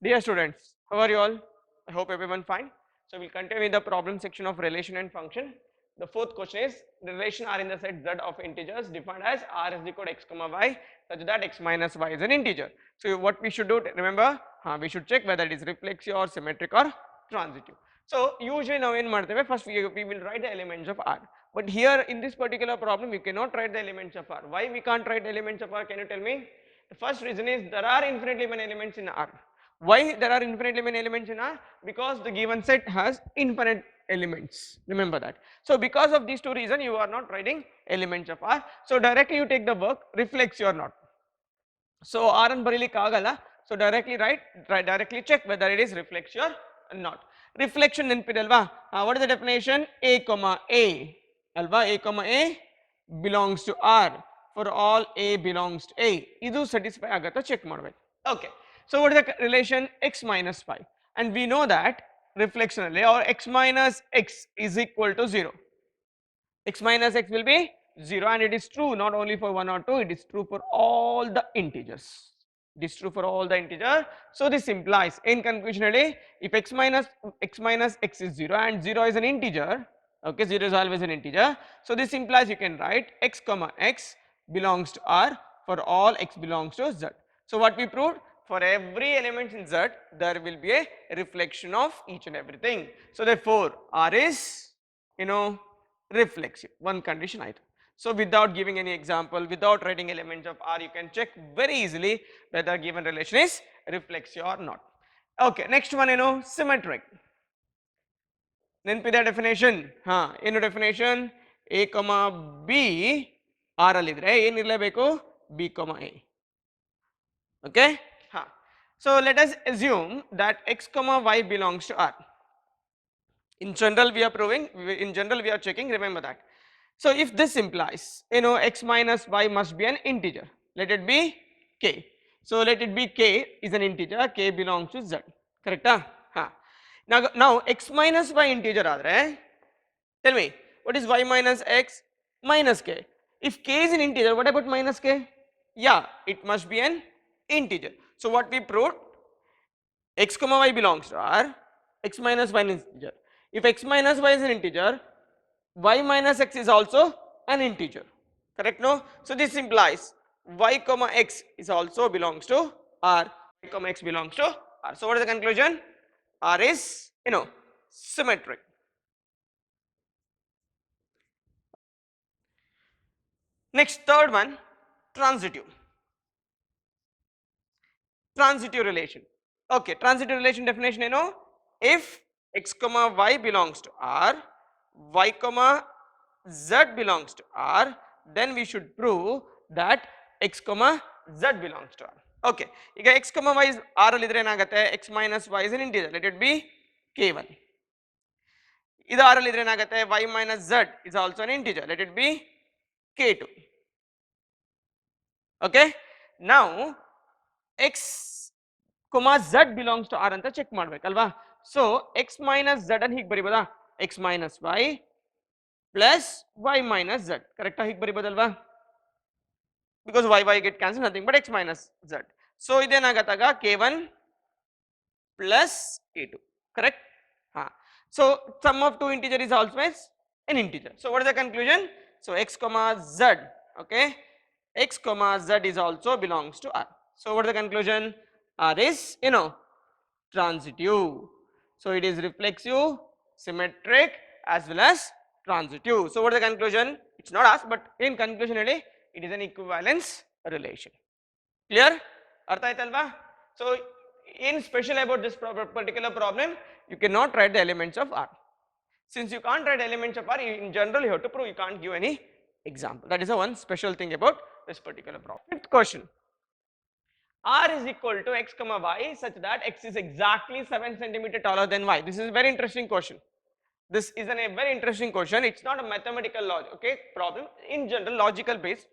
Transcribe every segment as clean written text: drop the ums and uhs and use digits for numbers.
Dear students, how are you all? I hope everyone fine. So we'll continue with the problem section of relation and function. The fourth question is the relation R in the set Z of integers defined as R is equal to x comma y such that x minus y is an integer. So what we should do, remember, we should check whether it is reflexive or symmetric or transitive. So usually now in Martave, first we will write the elements of R. But here in this particular problem, you cannot write the elements of R. Why we can't write the elements of R? Can you tell me? The first reason is there are infinitely many elements in R. Why there are infinitely many elements in R? Because the given set has infinite elements. Remember that. So because of these two reasons, you are not writing elements of R. So directly you take the work, reflex or not. So R and barili kagala. So directly write, directly check whether it is reflexive or not. Reflection nenpidalva. What is the definition? A comma A. Alva A comma A belongs to R. For all A belongs to A. Idu satisfy agata check madಬೇಕು. Okay. So what is the relation x minus 5, and we know that reflexionally or x minus x is equal to 0. X minus x will be 0, and it is true not only for 1 or 2, it is true for all the integers. It is true for all the integers. So this implies in conclusionally if x minus x is 0 and 0 is an integer, okay, 0 is always an integer. So this implies you can write x comma x belongs to R for all x belongs to Z. So what we proved? For every element in Z, there will be a reflection of each and everything. So therefore, R is, reflexive. One condition item. So without giving any example, without writing elements of R, you can check very easily whether given relation is reflexive or not. Okay, next one, symmetric. ನೆನಪಿದೆ definition ಏನು definition a comma b r ಅಲ್ಲಿದ್ರೆ ಏನಿರಲೇಬೇಕು b comma a. Okay, so let us assume that x comma y belongs to R. In general we are proving, in general we are checking, remember that. So if this implies x minus y must be an integer, let it be k. So let it be k is an integer, k belongs to Z, correct? Now x minus y integer ಆದರೆ, tell me what is y minus x minus k. If k is an integer, what about minus k? Yeah, it must be an integer. So what we proved, x comma y belongs to R, x minus y is an integer. If x minus y is an integer, y minus x is also an integer, correct? No, so this implies y comma x is also belongs to R, y comma x belongs to R. So what is the conclusion? R is symmetric. Next, third one, transitive. Transitive relation. Okay, transitive relation definition, if x comma y belongs to R, y comma z belongs to R, then we should prove that x comma z belongs to R. Okay, ಈಗ x comma y R ಅಲ್ಲಿ ಇದ್ರೆ ಏನಾಗುತ್ತೆ, x minus y is an integer, let it be k1. ಇದು R ಅಲ್ಲಿ ಇದ್ರೆ ಏನಾಗುತ್ತೆ, y minus z is also an integer, let it be k2. Okay, now x comma z belongs to R ಅಂತ check ಮಾಡ್ಬೇಕಲ್ವಾ. So x minus z ಅನ್ನು ಹೀಗೆ ಬರಿಬೋದಾ, x minus y plus y minus z, ಕರೆಕ್ಟಾ? ಹೀಗೆ ಬರಿಬೋದಲ್ವಾ, because y get cancel, nothing but x minus z. So ಇದೇನಾಗತ್ತಾಗ k1 plus k2, correct? So sum of two integer is always an integer. So what is the conclusion? So x comma z, okay, x comma z is also belongs to R. So what is the conclusion? R is transitive. So it is reflexive, symmetric as well as transitive. So what is the conclusion? It's not us, but in conclusion it is an equivalence relation. Clear? Artha aitalva? So in special about this particular problem, you cannot write the elements of R. Since you can't write elements of R, in general you have to prove, you can't give any example. That is the one special thing about this particular problem. Fifth question. R is equal to x comma y such that x is exactly 7 centimeter taller than y. This is a very interesting question. This is a very interesting question. It's not a mathematical logic, okay, problem. In general, logical based.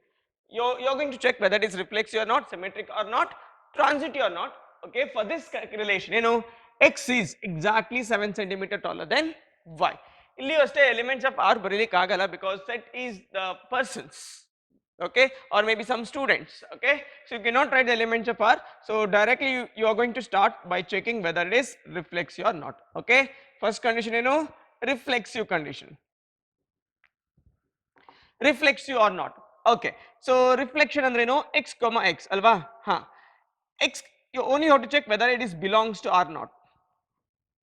You're going to check whether it is reflexive or not, symmetric or not, transitive or not. Okay, for this relation, x is exactly 7 centimeter taller than y. ಇಲ್ಲಿ ಅಷ್ಟೇ elements of R ಬರೀಲಿಕ್ಕೆ ಆಗಲ್ಲ, because set is the persons. okay, or maybe some students, okay. So you cannot write the elements of R, so directly you are going to start by checking whether it is reflexive or not, okay. First condition reflexive condition, reflexive or not, okay. So reflection andre x comma x alva, x you only have to check whether it is belongs to R or not.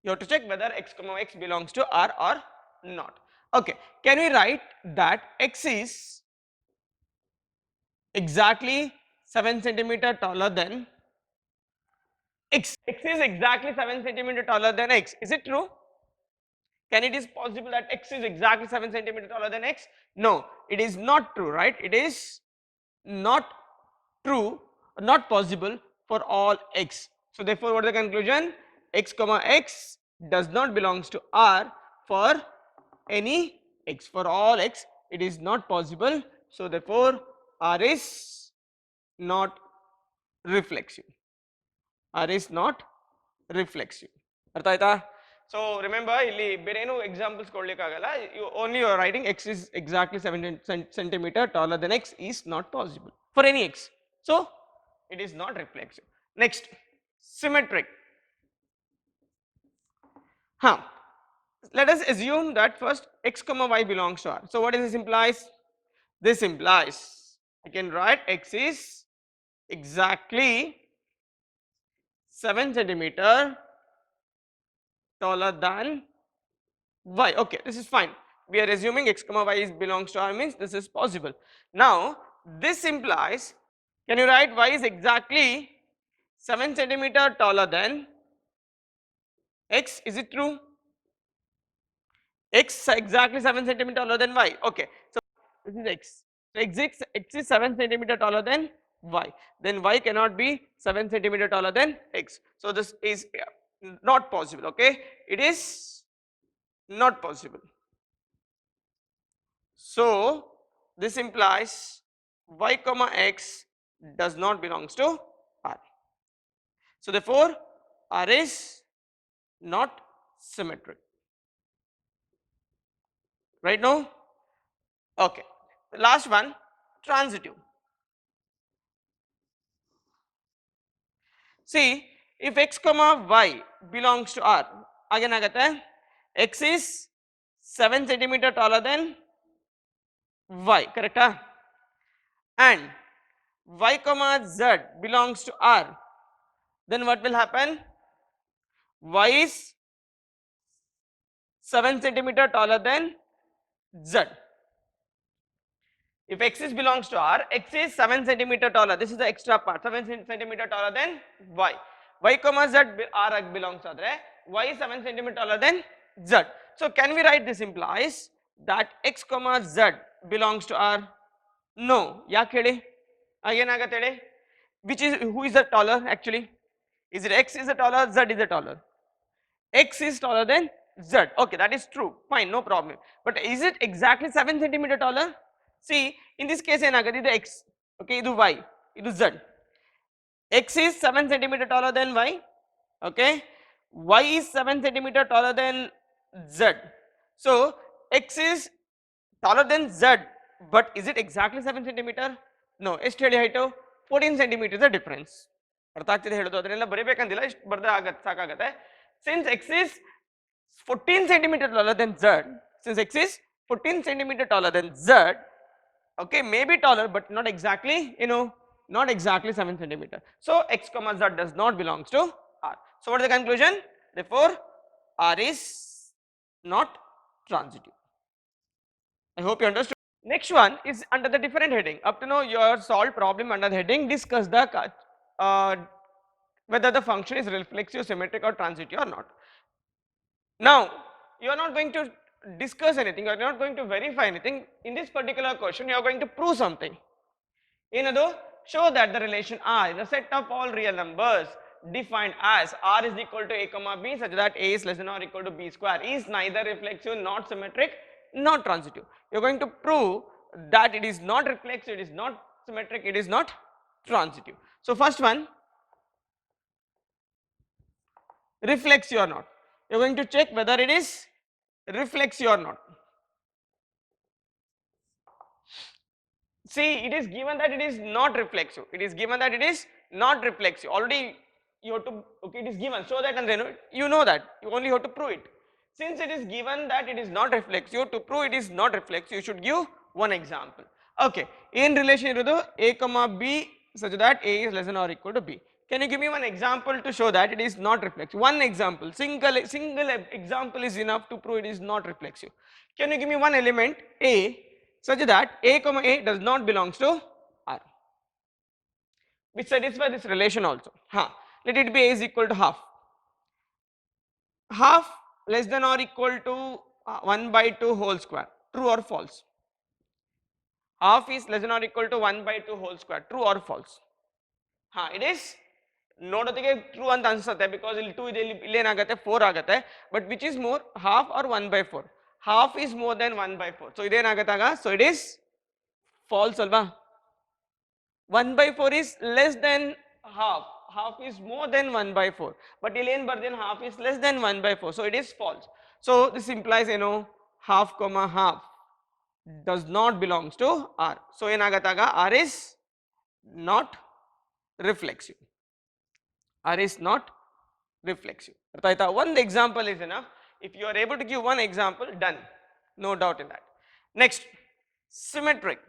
You have to check whether x comma x belongs to R or not. Okay, can we write that x is exactly 7 centimeter taller than x? X is exactly 7 centimeter taller than x. Is it true? Can it is possible that x is exactly 7 centimeter taller than x? No, it is not true, right? It is not true, not possible for all x. So therefore, what is the conclusion? X comma x does not belongs to R for any x. For all x, it is not possible. So therefore, R is not reflexive. R is not reflexive. ಅರ್ಥ ಆಯ್ತಾ? So remember ಇಲ್ಲಿ ಬೇರೇನು examples ಕೊಡ್ಲಿಕ್ಕಾಗಲ್ಲ. You only are writing x is exactly 7 centimeter taller than x is not possible for any x. So it is not reflexive. Next, symmetric. Let us assume that first x comma y belongs to R. So what does this implies? This implies I can write x is exactly 7 centimeter taller than y. Okay, this is fine. We are assuming x comma y belongs to R, means this is possible. Now this implies, can you write y is exactly 7 centimeter taller than x? Is it true? X exactly 7 centimeter taller than y. Okay, so this is x. So x is 7 centimeter taller than y. Then y cannot be 7 centimeter taller than x. So this is not possible. Okay, it is not possible. So this implies y comma x does not belongs to R. So therefore R is not symmetric. Right now? Okay. The last one, transitive. See, if x comma y belongs to R, again agate x is 7 centimeter taller than y, correct? And y comma z belongs to R, then what will happen? Y is 7 centimeter taller than z. If x is belongs to R, x is 7 centimeter taller. This is the extra part, 7 centimeter taller than y. Y comma z R belongs to R. Y is 7 centimeter taller than z. So can we write this implies that x comma z belongs to R? No. Yake heli? Again agate heli? Which is, who is the taller actually? Is it x is the taller, z is the taller? X is taller than z. Okay, that is true. Fine, no problem. But is it exactly 7 centimeter taller? See, in this case ಏನಾಗುತ್ತೆ ಇದು x, okay, ಇದು y, ಇದು z. X is 7 centimeter taller than y, okay, y is 7 centimeter taller than z. So x is taller than z, but is it exactly 7 centimeter? No. ಎಷ್ಟು ಹೇಳಿ height? 14 centimeters the difference. ಅರ್ಥ ಆಗ್ತಿದೆ ಹೇಳೋದು, ಅದನ್ನೆಲ್ಲ ಬರೀಬೇಕಂತಿಲ್ಲ, ಇಷ್ಟು ಬರ್ದೆ ಆಗತ್ತೆ ಸಾಕಾಗತ್ತೆ. Since x is 14 centimeter taller than z, since x is 14 centimeter taller than z, okay, maybe taller but not exactly, not exactly 7 centimeter. So x comma z does not belongs to R. So what is the conclusion? Therefore R is not transitive. I hope you understood. Next one is under the different heading. Up to now you have solved problem under the heading discuss the whether the function is reflexive, symmetric or transitive or not. Now you are not going to discuss anything, you are not going to verify anything. In this particular question you are going to prove something. Enadu, show that the relation R is a set of all real numbers defined as R is equal to a comma b such that a is less than or equal to b square is neither reflexive, not symmetric, not transitive. You are going to prove that it is not reflexive, it is not symmetric, it is not transitive. So first one, reflexive or not. You are going to check whether it is reflexive or not. see, it is given that it is not reflexive. It is given that it is not reflexive. Already you have to, okay, it is given, so that and then you know that you only have to prove it. Since it is given that it is not reflexive, to prove it is not reflexive, you should give one example. Okay, in relation irudu a comma b such that a is less than or equal to b. Can you give me one example to show that it is not reflexive? One example, single example is enough to prove it is not reflexive. Can you give me one element a such that a comma a does not belongs to R, which satisfy this relation also? Let it be a is equal to half. Half less than or equal to 1 by 2 whole square. True or false? Half is less than or equal to 1 by 2 whole square. True or false? It is ನೋಡೋದಕ್ಕೆ true ಅಂತ ಅನ್ಸುತ್ತೆ, because ಇಲ್ಲಿ 2 ಇದೆ, ಇಲ್ಲಿ ಏನಾಗುತ್ತೆ 4 ಆಗುತ್ತೆ. But which is more, half or 1 by 4? Half is more than 1 by 4. So ಇದೇನಾಗುತ್ತಾಗ, so it is false ಅಲ್ವಾ? 1 by 4 is less than half. Half is more than 1 by 4. But ಇಲ್ಲಿ ಏನು ಬರ್ದೇನು, half is less than 1 by 4. So it is false. So this implies, half comma half does not belongs to R. So ಏನಾಗುತ್ತಾಗ, R is not reflexive. R is not reflexive. ಅರ್ಥ ಆಯ್ತಾ? One example is enough. If you are able to give one example, done. No doubt in that. Next, symmetric.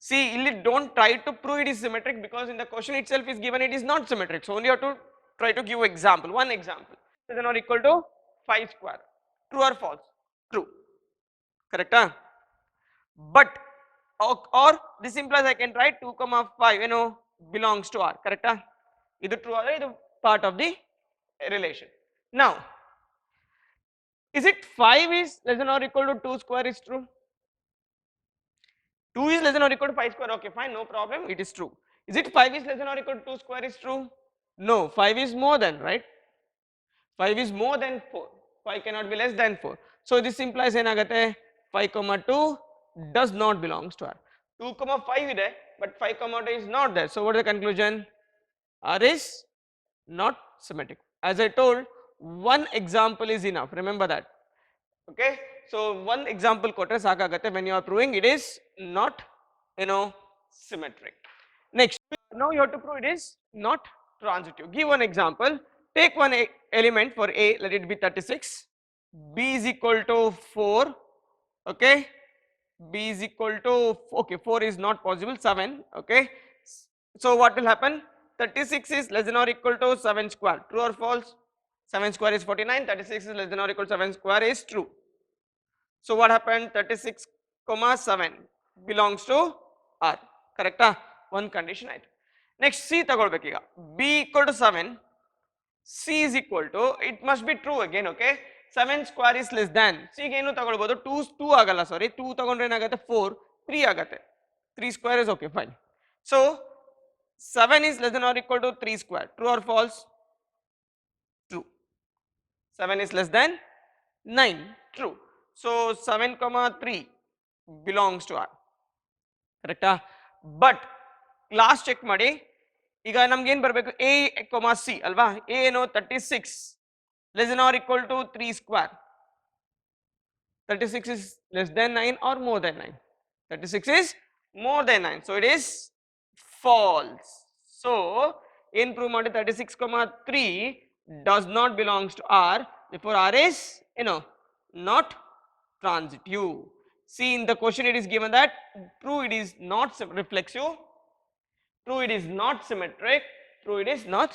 See, don't try to prove it is symmetric, because in the question itself is given it is not symmetric. So only you have to try to give example. One example. Is not equal to 5 square. True or false? True. Correct? But or this implies I can write 2 comma 5 belongs to R. Correct? Either true or either part of the relation. Now, is it 5 is less than or equal to 2 square is true? 2 is less than or equal to 5 square. Okay, fine, no problem, it is true. Is it 5 is less than or equal to 2 square is true? No, 5 is more than, right? 5 is more than 4. 5 cannot be less than 4. So this implies ಏನಾಗುತ್ತೆ, 5 comma 2 does not belongs to R. 2 comma 5 ಇದೆ, but 5 comma 2 is not there. So what is the conclusion? R is not symmetric. As I told, one example is enough. Remember that. Okay, so one example ಕೊಟ್ರೆ ಸಾಕಾಗುತ್ತೆ when you are proving it is not symmetric. Next, now you have to prove it is not transitive. Give one example. Take one element for A, let it be 36. B is equal to 4. Okay, B is equal to, okay, 4 is not possible, 7. Okay, so what will happen? 36 is less than or equal to 7 square. True or false? 7 square is 49. 36 is less than or equal to 7 square is true. So what happened? 36 comma 7 belongs to R. Correct? One condition. Next, C ತಗೊಳ್ಬೇಕು ಈಗ. B equal to 7. C is equal to, it must be true again. Okay, 7 square is less than, C ಗೆ ಏನು ತಗೊಳ್ಬಹುದು, 2 ಆಗಲ್ಲ, ಸಾರಿ, 2 ತಗೊಂಡ್ರೆ ಏನಾಗುತ್ತೆ, 4, 3 ಆಗುತ್ತೆ. 3 square is okay, fine. So 7 is less than or equal to 3 square. True or false? True. 7 is less than 9. True. So 7 comma 3 belongs to R. Correct? But last check ಮಾಡಿ, ಈಗ ನಮ್ಗೆ ಏನು ಬರಬೇಕು, A comma C ಅಲ್ವಾ? A ಏನು 36 less than or equal to 3 square. 36 is less than 9 or more than 9? 36 is more than 9. So it is false. So in prove ಮಾಡಿ 36 comma 3 does not belongs to R. Therefore R is not transitive. See, in the question it is given that true it is not reflexive, true it is not symmetric, true it is not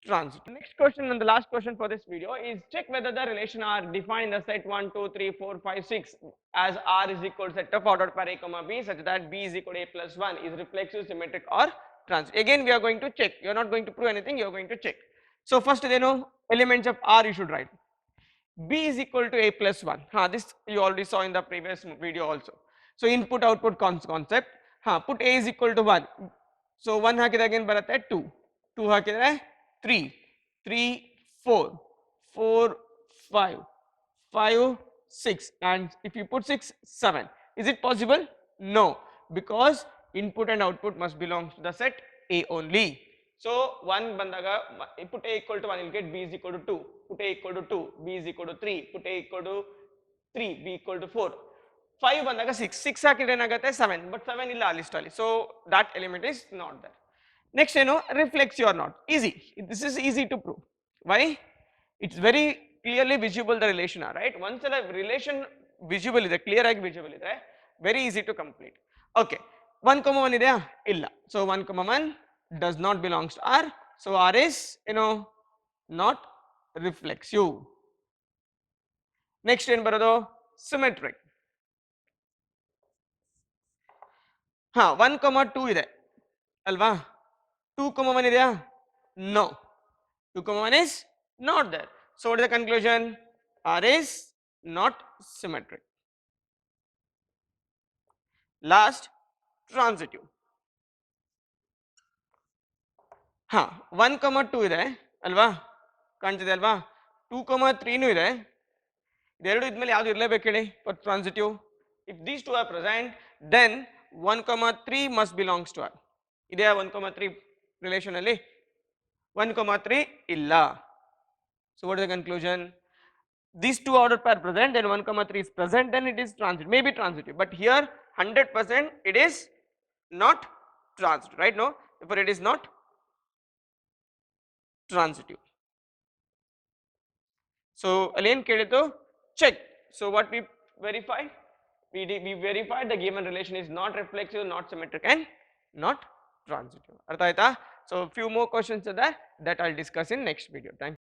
transitive. Next question and the last question for this video is check whether the relation R defined in the set 1, 2, 3, 4, 5, 6 as R is equal to set of ordered pair A comma B such that B is equal to A plus 1 is reflexive, symmetric or transitive. Again we are going to check. You are not going to prove anything, you are going to check. So first elements of R you should write. B is equal to A plus 1. This you already saw in the previous video also. So input output concept. Put A is equal to 1. So 1 ಹಾಕಿದ್ರೆ again ಬರುತ್ತೆ 2. 2 ಹಾಕಿದ್ರೆ 3. 3, 4. 4, 5. 5, 6. And if you put 6, 7. Is it possible? No. Because input and output must belong to the set A only. So 1 ಬಂದಾಗ put A equal to 1, you'll get B is equal to 2. Put A equal to 2, B is equal to 3. Put A equal to 3, B equal to 4. 5 ಬಂದಾಗ 6 ಹಾಕಿದ್ರೆ ಏನಾಗುತ್ತೆ 7, but 7 ಇಲ್ಲ ಆ list ಅಲ್ಲಿ, so that element is not there. Next ಏನು, reflex or not, easy, this is easy to prove. Why? It's very clearly visible the relation R, right? ಒಂದ್ಸಲ relation visible ಇದೆ, clear ಆಗಿ ವಿಸಿಬಲ್ ಇದೆ, very easy to complete. Okay, 1,1 ಇದೆಯಾ? ಇಲ್ಲ, so 1,1 does not belongs to R, so R is ಏನು not reflexive. Next ಏನ್ ಬರೋದು, symmetric. ಹಾ, 1,2 ಇದೆ ಅಲ್ವಾ? 2,1 ಇದೆಯಾ? No, 2,1 is not there. So what is the conclusion? R is not symmetric. Last, transitive. ಹಾ, 1,2 ಇದೆ ಅಲ್ವಾ? ಕಾಣ್ತಿದೆ ಅಲ್ವಾ? 2,3 ಇದೆ. ಇದೆರಡು ಇದ್ಮೇಲೆ ಯಾವ್ದು ಇರಲೇಬೇಕು ಹೇಳಿ for transitive? If these two are present, then 1,3 must belongs to R. ಇದೆಯಾ 1,3 ರಿಲೇಷನ್ ಅಲ್ಲಿ? 1,3 ಇಲ್ಲ. So what is the conclusion? These two order pair present, then 1,3 is present, then it is transitive, maybe transitive, but here 100% it is not transitive, right? No, therefore it is not transitive. So again kelidu check. So what we verified? We verified the given relation is not reflexive, not symmetric, and not transitive. Artha aita? So few more questions are there that I'll discuss in next video. Thank you.